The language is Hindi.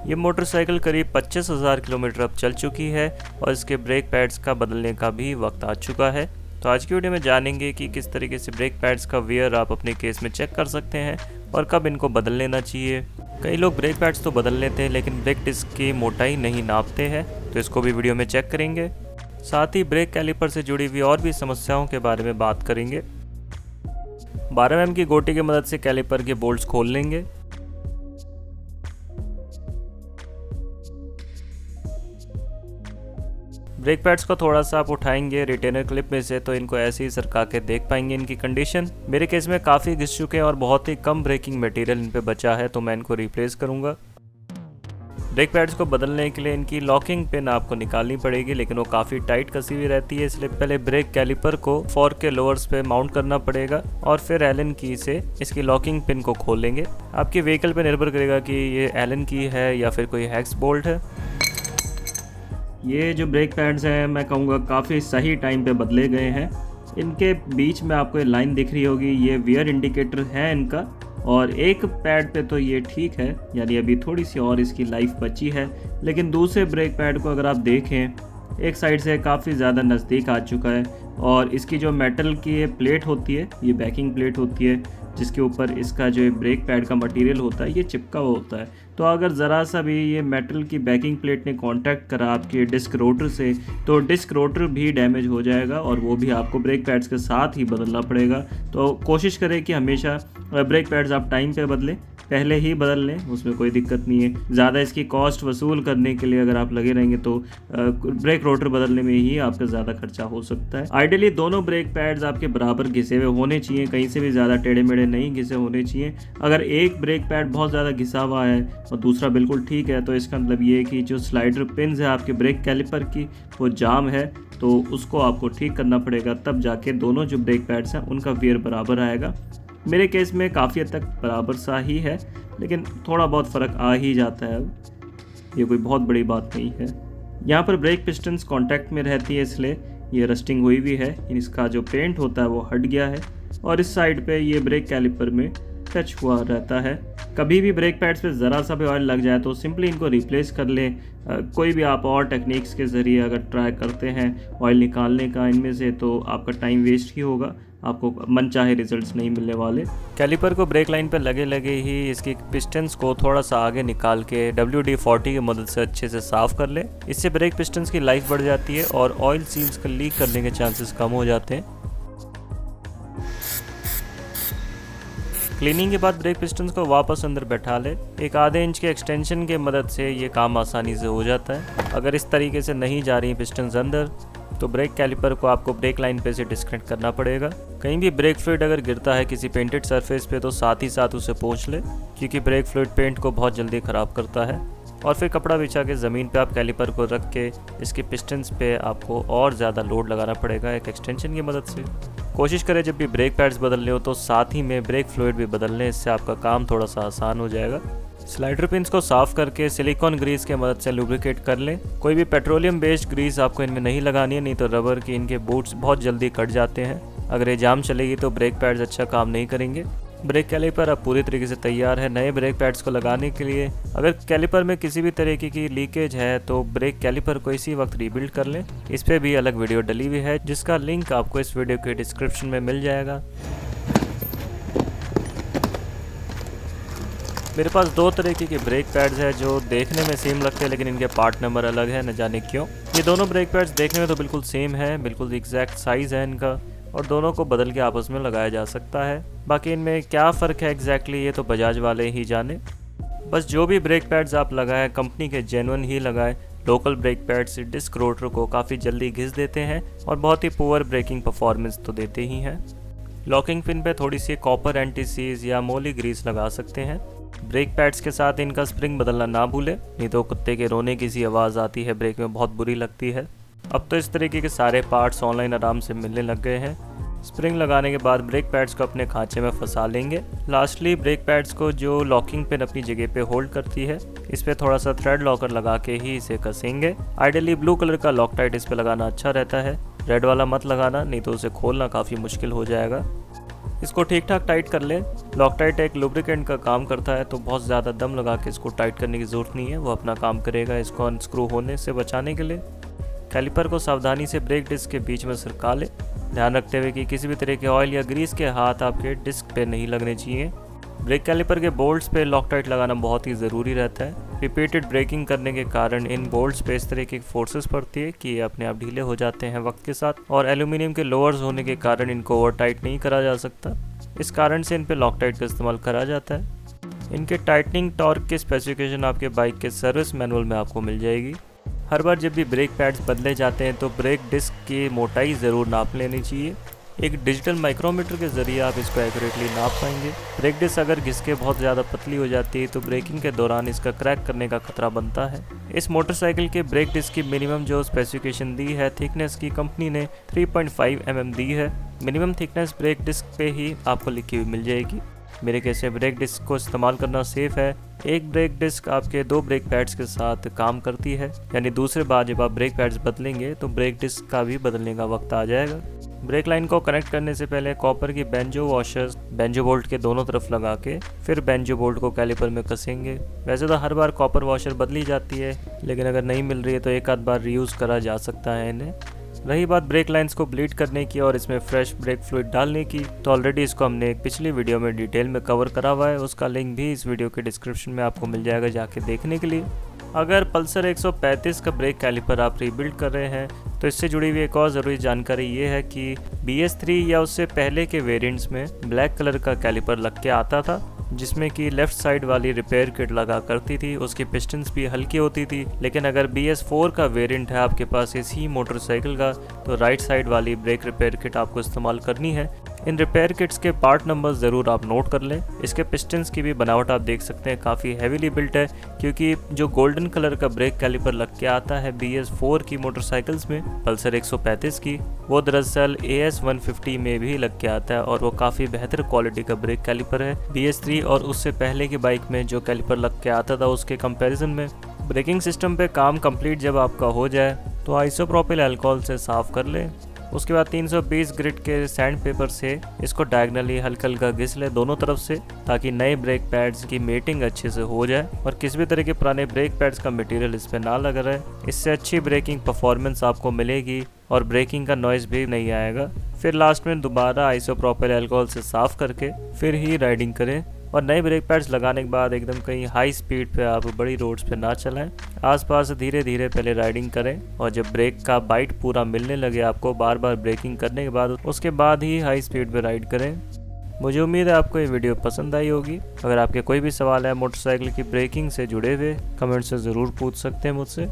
ये मोटरसाइकिल करीब 25,000 किलोमीटर अब चल चुकी है और इसके ब्रेक पैड्स का बदलने का भी वक्त आ चुका है। तो आज की वीडियो में जानेंगे कि किस तरीके से ब्रेक पैड्स का वेयर आप अपने केस में चेक कर सकते हैं और कब इनको बदल लेना चाहिए। कई लोग ब्रेक पैड्स तो बदल लेते हैं लेकिन ब्रेक डिस्क की मोटाई नहीं नापते हैं, तो इसको भी वीडियो में चेक करेंगे। साथ ही ब्रेक कैलिपर से जुड़ी हुई और भी समस्याओं के बारे में बात करेंगे। 12 mm की गोटी की मदद से कैलिपर के बोल्ट्स खोल लेंगे। ब्रेक पैड्स को थोड़ा सा आप उठाएंगे रिटेनर क्लिप में से तो इनको ऐसे ही सरका के देख पाएंगे इनकी कंडीशन। मेरे केस में काफ़ी घिस चुके हैं और बहुत ही कम ब्रेकिंग मटेरियल इन पे बचा है, तो मैं इनको रिप्लेस करूँगा। ब्रेक पैड्स को बदलने के लिए इनकी लॉकिंग पिन आपको निकालनी पड़ेगी, लेकिन वो काफ़ी टाइट कसी हुई रहती है, इसलिए पहले ब्रेक कैलिपर को फॉर्क के लोअर्स पे माउंट करना पड़ेगा और फिर एलन की से इसकी लॉकिंग पिन को खोल लेंगे। आपकी व्हीकल पे निर्भर करेगा कि ये एलन की है या फिर कोई हेक्स बोल्ट है। ये जो ब्रेक पैड्स हैं मैं कहूँगा काफ़ी सही टाइम पे बदले गए हैं। इनके बीच में आपको ये लाइन दिख रही होगी, ये वियर इंडिकेटर है इनका, और एक पैड पे तो ये ठीक है, यानी अभी थोड़ी सी और इसकी लाइफ बची है। लेकिन दूसरे ब्रेक पैड को अगर आप देखें, एक साइड से काफ़ी ज़्यादा नज़दीक आ चुका है और इसकी जो मेटल की ये प्लेट होती है, ये बैकिंग प्लेट होती है जिसके ऊपर इसका जो ब्रेक पैड का मटेरियल होता है ये चिपका हुआ होता है। तो अगर ज़रा सा भी ये मेटल की बैकिंग प्लेट ने कांटेक्ट करा आपके डिस्क रोटर से, तो डिस्क रोटर भी डैमेज हो जाएगा और वो भी आपको ब्रेक पैड्स के साथ ही बदलना पड़ेगा। तो कोशिश करें कि हमेशा ब्रेक पैड्स आप टाइम पे बदलें, पहले ही बदल लें, उसमें कोई दिक्कत नहीं है। ज़्यादा इसकी कॉस्ट वसूल करने के लिए अगर आप लगे रहेंगे तो ब्रेक रोटर बदलने में ही आपका ज़्यादा खर्चा हो सकता है। आइडियली दोनों ब्रेक पैड्स आपके बराबर घिसे हुए होने चाहिए, कहीं से भी ज़्यादा टेढ़े मेढ़े नहीं घिसे होने चाहिए। अगर एक ब्रेक पैड बहुत ज़्यादा घिसा हुआ है और दूसरा बिल्कुल ठीक है, तो इसका मतलब ये है कि जो स्लाइडर पिन्स है आपके ब्रेक कैलिपर की वो जाम है, तो उसको आपको ठीक करना पड़ेगा, तब जाके दोनों जो ब्रेक पैड्स हैं उनका वेयर बराबर आएगा। मेरे केस में काफ़ी हद तक बराबर सा ही है, लेकिन थोड़ा बहुत फ़र्क आ ही जाता है, ये कोई बहुत बड़ी बात नहीं है। यहाँ पर ब्रेक पिस्टन्स कांटेक्ट में रहती है, इसलिए ये रस्टिंग हुई भी है। इसका जो पेंट होता है वो हट गया है और इस साइड पे ये ब्रेक कैलिपर में टच हुआ रहता है। कभी भी ब्रेक पैड्स पे ज़रा सा भी ऑयल लग जाए तो सिंपली इनको रिप्लेस कर लें। कोई भी आप और टेक्निक्स के ज़रिए अगर ट्राई करते हैं ऑयल निकालने का इनमें से, तो आपका टाइम वेस्ट ही होगा, आपको मनचाहे रिजल्ट्स नहीं मिलने वाले। कैलिपर को ब्रेक लाइन पर लगे लगे ही इसकी पिस्टन्स को थोड़ा सा आगे निकाल के WD-40 की मदद से अच्छे से साफ़ कर लें। इससे ब्रेक पिस्टन्स की लाइफ बढ़ जाती है और ऑयल सील्स का लीक करने के चांसेस कम हो जाते हैं। क्लीनिंग के बाद ब्रेक पिस्टन्स को वापस अंदर बैठा ले। एक आधे इंच के एक्सटेंशन की मदद से ये काम आसानी से हो जाता है। अगर इस तरीके से नहीं जा रही पिस्टन्स अंदर, तो ब्रेक कैलिपर को आपको ब्रेक लाइन पे से डिस्कनेक्ट करना पड़ेगा। कहीं भी ब्रेक फ्लूइड अगर गिरता है किसी पेंटेड सरफेस पे, तो साथ ही साथ उसे पोंछ ले, क्योंकि ब्रेक फ्लूइड पेंट को बहुत जल्दी ख़राब करता है। और फिर कपड़ा बिछा के ज़मीन पे आप कैलिपर को रख के इसके पिस्टन्स पे आपको और ज़्यादा लोड लगाना पड़ेगा एक एक्सटेंशन की मदद से। कोशिश करें जब भी ब्रेक पैड्स बदलने हो तो साथ ही में ब्रेक फ्लूइड भी बदल लें, इससे आपका काम थोड़ा सा आसान हो जाएगा। स्लाइडर पिन्स को साफ़ करके सिलिकॉन ग्रीस के मदद से लुब्रिकेट कर लें। कोई भी पेट्रोलियम बेस्ड ग्रीस आपको इनमें नहीं लगानी है, नहीं तो रबर के इनके बूट्स बहुत जल्दी कट जाते हैं। अगर ये जाम चलेगी तो ब्रेक पैड्स अच्छा काम नहीं करेंगे। ब्रेक कैलिपर अब पूरी तरीके से तैयार है नए ब्रेक पैड्स को लगाने के लिए। अगर कैलिपर में किसी भी तरीके की लीकेज है तो ब्रेक कैलिपर को इसी वक्त रीबिल्ड कर लें। इस पे भी अलग वीडियो डली हुई है जिसका लिंक आपको इस वीडियो के डिस्क्रिप्शन में मिल जाएगा। मेरे पास दो तरीके के ब्रेक पैड्स हैं जो देखने में सेम लगते हैं, लेकिन इनके पार्ट नंबर अलग है, न जाने क्यों। ये दोनों ब्रेक पैड्स देखने में तो बिल्कुल सेम है, बिल्कुल एग्जैक्ट साइज़ है इनका, और दोनों को बदल के आपस में लगाया जा सकता है। बाकी इनमें क्या फ़र्क है एग्जैक्टली ये तो बजाज वाले ही जाने। बस जो भी ब्रेक पैड्स आप लगाएं कंपनी के जेन्युइन ही लगाएं। Local brake pads disc rotor को काफ़ी जल्दी घिस देते हैं और बहुत ही पुअर ब्रेकिंग परफॉर्मेंस तो देते ही हैं। लॉकिंग पिन पे थोड़ी सी कॉपर एंटी-सीज या मोली ग्रीस लगा सकते हैं। ब्रेक पैड्स के साथ इनका स्प्रिंग बदलना ना भूलें, नहीं तो कुत्ते के रोने की सी आवाज़ आती है ब्रेक में, बहुत बुरी लगती है। अब तो इस तरीके के सारे पार्ट्स ऑनलाइन आराम से मिलने लग गए हैं। स्प्रिंग लगाने के बाद ब्रेक पैड्स को अपने खांचे में फंसा लेंगे। लास्टली ब्रेक पैड्स को जो लॉकिंग पिन अपनी जगह पे होल्ड करती है, इस पे थोड़ा सा थ्रेड लॉकर लगा के ही इसे कसेंगे। आइडियली ब्लू कलर का लॉकटाइट इस पे लगाना अच्छा रहता है, रेड वाला मत लगाना, नहीं तो उसे खोलना काफ़ी मुश्किल हो जाएगा। इसको ठीक ठाक टाइट कर लें। लॉकटाइट एक लुब्रिकेंट का काम करता है, तो बहुत ज़्यादा दम लगा के इसको टाइट करने की ज़रूरत नहीं है, वो अपना काम करेगा इसको अनस्क्रू होने से बचाने के लिए। कैलिपर को सावधानी से ब्रेक डिस्क के बीच में सरका ले, ध्यान रखते हुए कि किसी भी तरह के ऑयल या ग्रीस के हाथ आपके डिस्क पे नहीं लगने चाहिए। ब्रेक कैलिपर के बोल्ट्स पे लॉकटाइट लगाना बहुत ही ज़रूरी रहता है। रिपीटेड ब्रेकिंग करने के कारण इन बोल्ट्स पे इस तरह की फोर्सेस पड़ती है कि ये अपने आप ढीले हो जाते हैं वक्त के साथ, और एल्यूमिनियम के लोअर्स होने के कारण इनको ओवर टाइट नहीं करा जा सकता। इस कारण से इन पे लॉकटाइट का इस्तेमाल करा जाता है। इनके टाइटनिंग टॉर्क की स्पेसिफिकेशन आपके बाइक के सर्विस मैनुअल में आपको मिल जाएगी। हर बार जब भी ब्रेक पैड्स बदले जाते हैं तो ब्रेक डिस्क की मोटाई ज़रूर नाप लेनी चाहिए। एक डिजिटल माइक्रोमीटर के ज़रिए आप इसको एक्यूरेटली नाप पाएंगे। ब्रेक डिस्क अगर घिसके बहुत ज़्यादा पतली हो जाती है तो ब्रेकिंग के दौरान इसका क्रैक करने का खतरा बनता है। इस मोटरसाइकिल के ब्रेक डिस्क की मिनिमम जो स्पेसिफिकेशन दी है थिकनेस की, कंपनी ने 3.5 mm दी है। मिनिमम थिकनेस ब्रेक डिस्क पे ही आपको लिखी हुई मिल जाएगी। मेरे कैसे ब्रेक डिस्क को इस्तेमाल करना सेफ़ है। एक ब्रेक डिस्क आपके 2 ब्रेक पैड्स के साथ काम करती है, यानी दूसरे बार जब आप ब्रेक पैड्स बदलेंगे तो ब्रेक डिस्क का भी बदलने का वक्त आ जाएगा। ब्रेक लाइन को कनेक्ट करने से पहले कॉपर की बेंजो वॉशर्स बेंजो बोल्ट के दोनों तरफ लगा के फिर बेंजो बोल्ट को कैलिपर में कसेंगे। वैसे तो हर बार कॉपर वॉशर बदली जाती है, लेकिन अगर नहीं मिल रही है तो एक आध बार रीयूज़ करा जा सकता है इन्हें। रही बात ब्रेक लाइंस को ब्लीड करने की और इसमें फ्रेश ब्रेक फ्लूइड डालने की, तो ऑलरेडी इसको हमने एक पिछली वीडियो में डिटेल में कवर करा हुआ है। उसका लिंक भी इस वीडियो के डिस्क्रिप्शन में आपको मिल जाएगा जाके देखने के लिए। अगर पल्सर 135 का ब्रेक कैलिपर आप रीबिल्ड कर रहे हैं तो इससे जुड़ी हुई एक और ज़रूरी जानकारी ये है कि BS3 या उससे पहले के वेरिएंट्स में ब्लैक कलर का कैलिपर लग के आता था, जिसमें कि लेफ़्ट साइड वाली रिपेयर किट लगा करती थी। उसकी पिस्टन्स भी हल्की होती थी। लेकिन अगर BS4 का वेरिएंट है आपके पास इसी मोटरसाइकिल का, तो राइट साइड वाली ब्रेक रिपेयर किट आपको इस्तेमाल करनी है। इन रिपेयर किट्स के पार्ट नंबर ज़रूर आप नोट कर लें। इसके पिस्टन्स की भी बनावट आप देख सकते हैं, काफ़ी हैवीली बिल्ट है, क्योंकि जो गोल्डन कलर का ब्रेक कैलिपर लग के आता है BS4 की मोटरसाइकिल्स में, पल्सर 135 की, वो दरअसल AS 150 में भी लग के आता है, और वो काफ़ी बेहतर क्वालिटी का ब्रेक कैलिपर है। BS3 और उससे पहले की बाइक में जो कैलिपर लग के आता था उसके कंपैरिजन में। ब्रेकिंग सिस्टम पे काम कंप्लीट जब आपका हो जाए तो आइसोप्रोपिल अल्कोहल से साफ़ कर लें। उसके बाद 320 ग्रिड के सैंड पेपर से इसको डायगनली हल्का हल्का घिस ले दोनों तरफ से, ताकि नए ब्रेक पैड्स की मेटिंग अच्छे से हो जाए और किसी भी तरह के पुराने ब्रेक पैड्स का मटेरियल इस पर ना लगा रहे। इससे अच्छी ब्रेकिंग परफॉर्मेंस आपको मिलेगी और ब्रेकिंग का नॉइज़ भी नहीं आएगा। फिर लास्ट में दोबारा आइसोप्रोपिल अल्कोहल से साफ़ करके फिर ही राइडिंग करें। और नए ब्रेक पैड्स लगाने के बाद एकदम कहीं हाई स्पीड पे आप बड़ी रोड्स पे ना चलाएं। आसपास धीरे धीरे पहले राइडिंग करें, और जब ब्रेक का बाइट पूरा मिलने लगे आपको बार बार ब्रेकिंग करने के बाद, उसके बाद ही हाई स्पीड पे राइड करें। मुझे उम्मीद है आपको ये वीडियो पसंद आई होगी। अगर आपके कोई भी सवाल है मोटरसाइकिल की ब्रेकिंग से जुड़े हुए, कमेंट से ज़रूर पूछ सकते हैं मुझसे।